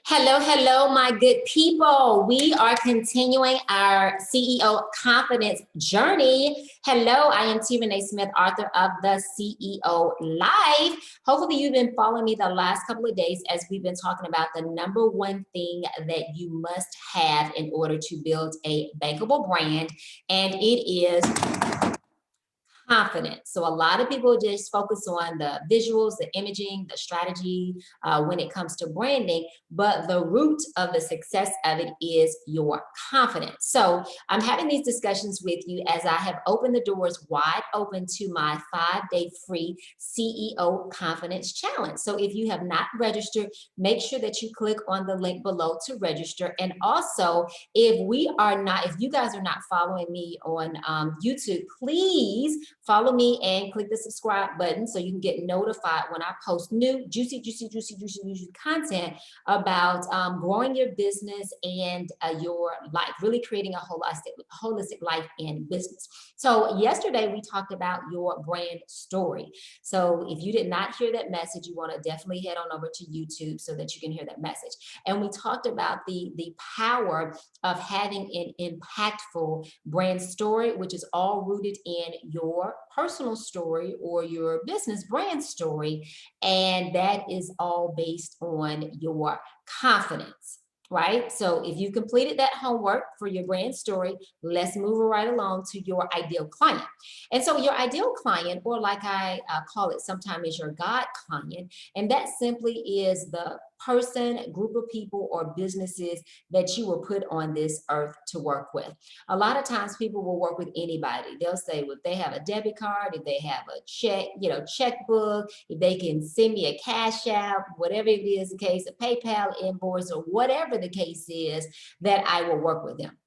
Hello, hello, my good people. We are continuing our CEO confidence journey. Hello, I am T. Renee Smith, author of The CEO Life. Hopefully, you've been following me the last couple of days as we've been talking about the number one thing that you must have in order to build a bankable brand, and it is confidence. So a lot of people just focus on the visuals, the imaging, the strategy when it comes to branding, but the root of the success of it is your confidence. So I'm having these discussions with you as I have opened the doors wide open to my 5-day free CEO Confidence Challenge. So if you have not registered, make sure that you click on the link below to register. And also, if you guys are not following me on YouTube, please follow me and click the subscribe button so you can get notified when I post new juicy content about growing your business and your life, really creating a holistic life and business. So yesterday we talked about your brand story. So if you did not hear that message, you want to definitely head on over to YouTube so that you can hear that message. And we talked about the power of having an impactful brand story, which is all rooted in your personal story or your business brand story. And that is all based on your confidence, right? So if you completed that homework for your brand story, let's move right along to your ideal client. And so your ideal client, or like I call it sometimes, is your God client. And that simply is the person, group of people, or businesses that you will put on this earth to work with. A lot of times people will work with anybody. They'll say, well, if they have a debit card, if they have a checkbook, if they can send me a cash out, whatever it is the case, a PayPal invoice, or whatever the case is, that I will work with them.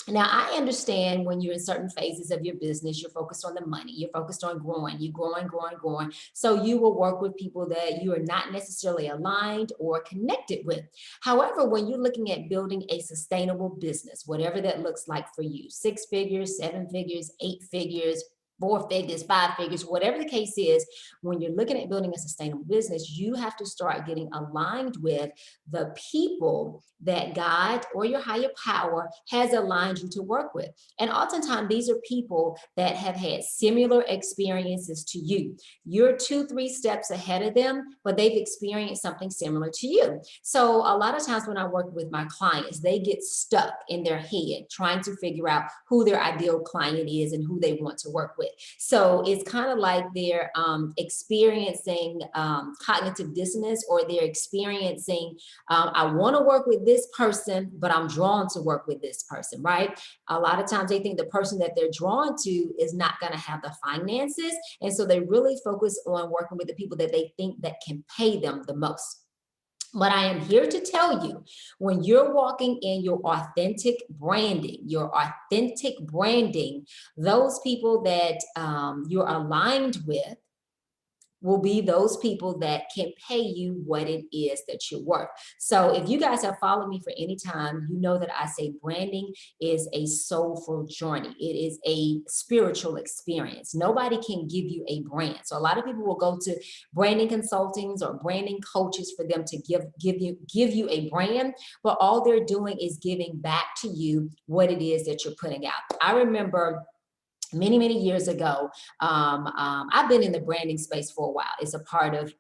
Now, I understand when you're in certain phases of your business, you're focused on the money, you're focused on growing, you're growing. So you will work with people that you are not necessarily aligned or connected with. However, when you're looking at building a sustainable business, whatever that looks like for you, 6 figures, 7 figures, 8 figures, 4 figures, 5 figures, whatever the case is, when you're looking at building a sustainable business, you have to start getting aligned with the people that God or your higher power has aligned you to work with. And oftentimes these are people that have had similar experiences to you. You're 2-3 steps ahead of them, but they've experienced something similar to you. So a lot of times when I work with my clients, they get stuck in their head trying to figure out who their ideal client is and who they want to work with. So it's kind of like they're experiencing cognitive dissonance, or they're experiencing, I want to work with this person, but I'm drawn to work with this person, right? A lot of times they think the person that they're drawn to is not going to have the finances. And so they really focus on working with the people that they think that can pay them the most. But I am here to tell you, when you're walking in your authentic branding, those people that you're aligned with will be those people that can pay you what it is that you're worth. So if you guys have followed me for any time, you know that I say branding is a soulful journey. It is a spiritual experience. Nobody can give you a brand. So a lot of people will go to branding consultings or branding coaches for them to give you a brand, but all they're doing is giving back to you what it is that you're putting out. I remember many years ago, I've been in the branding space for a while. It's a part of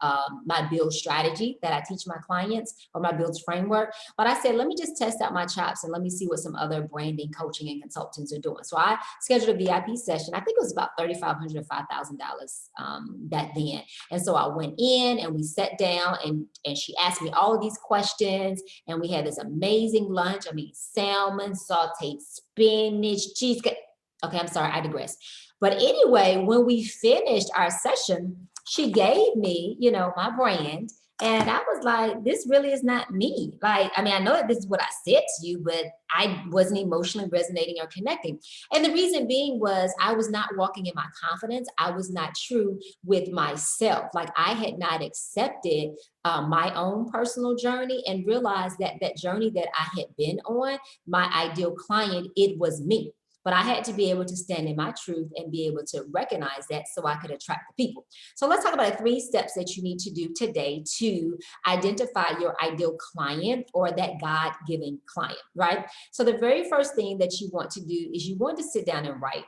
my build strategy that I teach my clients, or my build framework. But I said, let me just test out my chops and let me see what some other branding coaching and consultants are doing. So I scheduled a VIP session. I think it was about $3,500 to $5,000 back then. And so I went in and we sat down, and she asked me all of these questions, and we had this amazing lunch. I mean, salmon, sauteed spinach, cheesecake. Okay, I'm sorry, I digress. But anyway, when we finished our session, she gave me, my brand. And I was like, this really is not me. Like, I mean, I know that this is what I said to you, but I wasn't emotionally resonating or connecting. And the reason being was I was not walking in my confidence. I was not true with myself. Like, I had not accepted my own personal journey and realized that that journey that I had been on, my ideal client, it was me. but I had to be able to stand in my truth and be able to recognize that so I could attract the people. So let's talk about the 3 steps that you need to do today to identify your ideal client or that God-given client, right? So the very first thing that you want to do is you want to sit down and write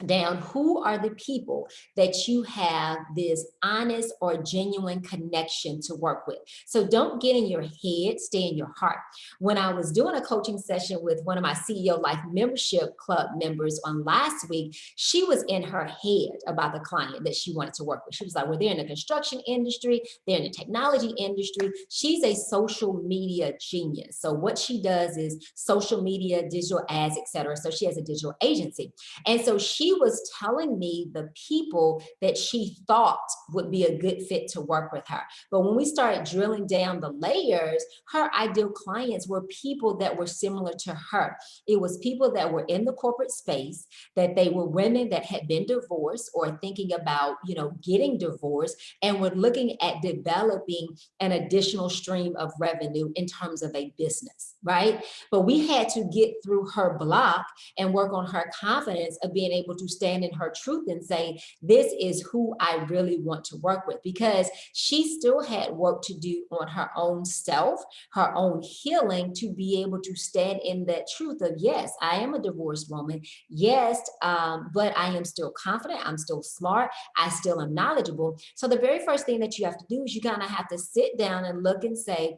down who are the people that you have this honest or genuine connection to work with. So don't get in your head, stay in your heart. When I was doing a coaching session with one of my CEO Life Membership Club members on last week, she was in her head about the client that she wanted to work with. She was like, well, they're in the construction industry, they're in the technology industry. She's a social media genius. So what she does is social media, digital ads, etc. So she has a digital agency. And so she was telling me the people that she thought would be a good fit to work with her. But when we started drilling down the layers, her ideal clients were people that were similar to her. It was people that were in the corporate space, that they were women that had been divorced or thinking about, getting divorced and were looking at developing an additional stream of revenue in terms of a business, right? But we had to get through her block and work on her confidence of being able to stand in her truth and say, this is who I really want to work with, because she still had work to do on her own self, her own healing, to be able to stand in that truth of, yes, I am a divorced woman. Yes, but I am still confident. I'm still smart. I still am knowledgeable. So the very first thing that you have to do is you kind of have to sit down and look and say,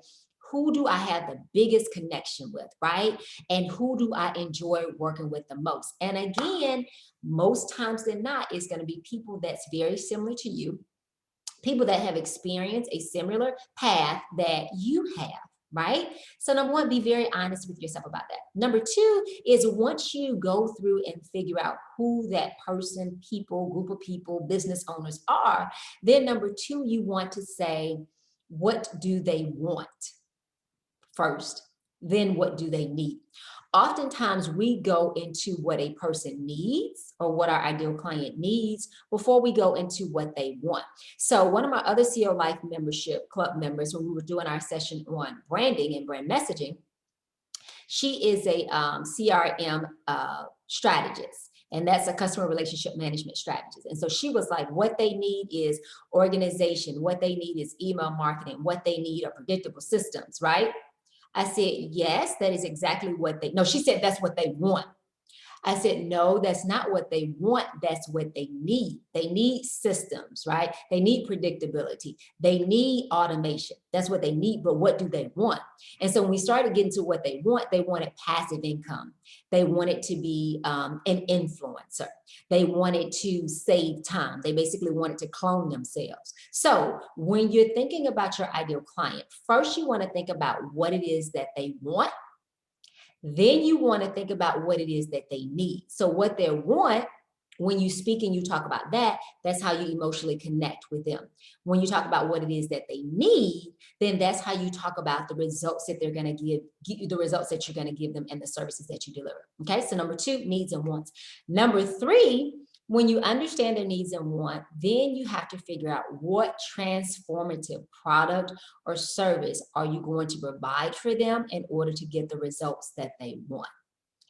who do I have the biggest connection with, right? And who do I enjoy working with the most? And again, most times than not, it's going to be people that's very similar to you, people that have experienced a similar path that you have, right? So number one, be very honest with yourself about that. Number two is once you go through and figure out who that person, people, group of people, business owners are, then number two, you want to say, what do they want first? Then what do they need? Oftentimes we go into what a person needs or what our ideal client needs before we go into what they want. So one of my other CEO Life Membership Club members, when we were doing our session on branding and brand messaging, she is a CRM strategist. And that's a customer relationship management strategist. And so she was like, what they need is organization. What they need is email marketing. What they need are predictable systems, right? I said, yes, that is exactly what they, no, she said that's what they want. I said, no, that's not what they want. That's what they need. They need systems, right? They need predictability. They need automation. That's what they need. But what do they want? And so when we started getting to what they wanted passive income. They wanted to be an influencer. They wanted to save time. They basically wanted to clone themselves. So when you're thinking about your ideal client, first you want to think about what it is that they want. Then you want to think about what it is that they need. So what they want, when you speak and you talk about that, that's how you emotionally connect with them. When you talk about what it is that they need, then that's how you talk about the results that they're going to give you, the results that you're going to give them and the services that you deliver. Okay, so number two, needs and wants. Number three, when you understand their needs and want, then you have to figure out what transformative product or service are you going to provide for them in order to get the results that they want.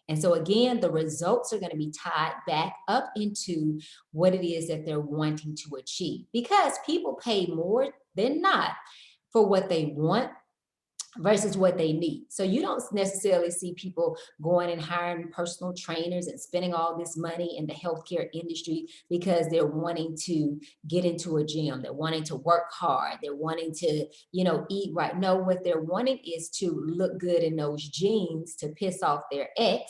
And so again, the results are going to be tied back up into what it is that they're wanting to achieve, because people pay more than not for what they want versus what they need. So you don't necessarily see people going and hiring personal trainers and spending all this money in the healthcare industry because they're wanting to get into a gym. They're wanting to work hard. They're wanting to, eat right. No, what they're wanting is to look good in those jeans to piss off their ex.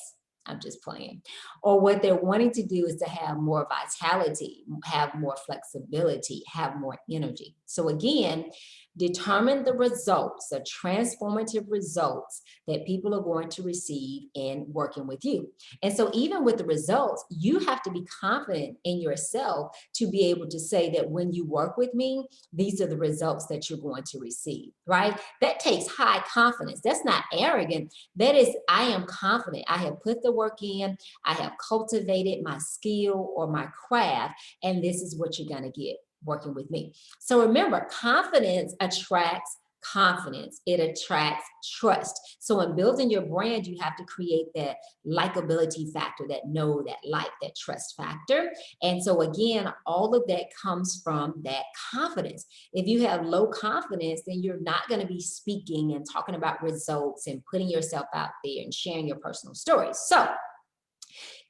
I'm just playing. Or what they're wanting to do is to have more vitality, have more flexibility, have more energy. So again, determine the results, the transformative results that people are going to receive in working with you. And so even with the results, you have to be confident in yourself to be able to say that when you work with me, these are the results that you're going to receive, right? That takes high confidence. That's not arrogant. That is, I am confident. I have put the work in. I have cultivated my skill or my craft, and this is what you're going to get working with me. So remember, confidence attracts confidence, it attracts trust. So in building your brand, you have to create that likability factor, that know, that like, that trust factor. And so again, all of that comes from that confidence. If you have low confidence, then you're not going to be speaking and talking about results and putting yourself out there and sharing your personal stories. So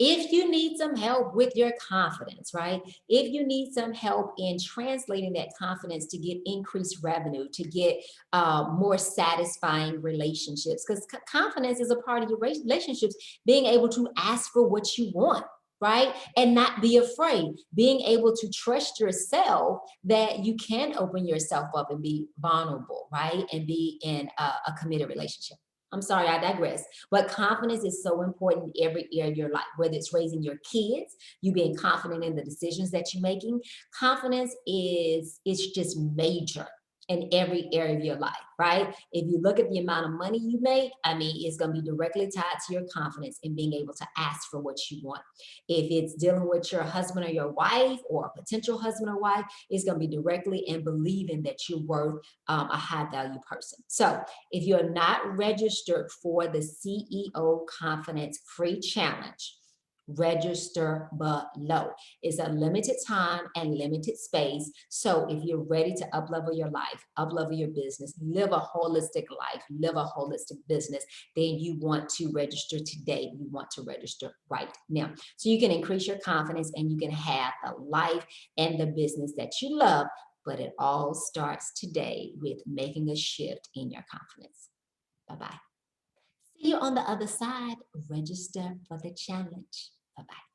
if you need some help with your confidence, right? If you need some help in translating that confidence to get increased revenue, to get more satisfying relationships, because confidence is a part of your relationships, being able to ask for what you want, right? And not be afraid, being able to trust yourself that you can open yourself up and be vulnerable, right? And be in a committed relationship. I'm sorry, I digress. But confidence is so important in every area of your life, whether it's raising your kids, you being confident in the decisions that you're making. Confidence is just major in every area of your life, right? If you look at the amount of money you make, I mean, it's going to be directly tied to your confidence in being able to ask for what you want. If it's dealing with your husband or your wife or a potential husband or wife, it's going to be directly in believing that you're worth a high value person. So if you're not registered for the CEO Confidence Free Challenge, register below. It's a limited time and limited space. So if you're ready to uplevel your life, uplevel your business, live a holistic life, live a holistic business, then you want to register today. You want to register right now. So you can increase your confidence and you can have the life and the business that you love. But it all starts today with making a shift in your confidence. Bye bye. See you on the other side. Register for the challenge. Bye bye.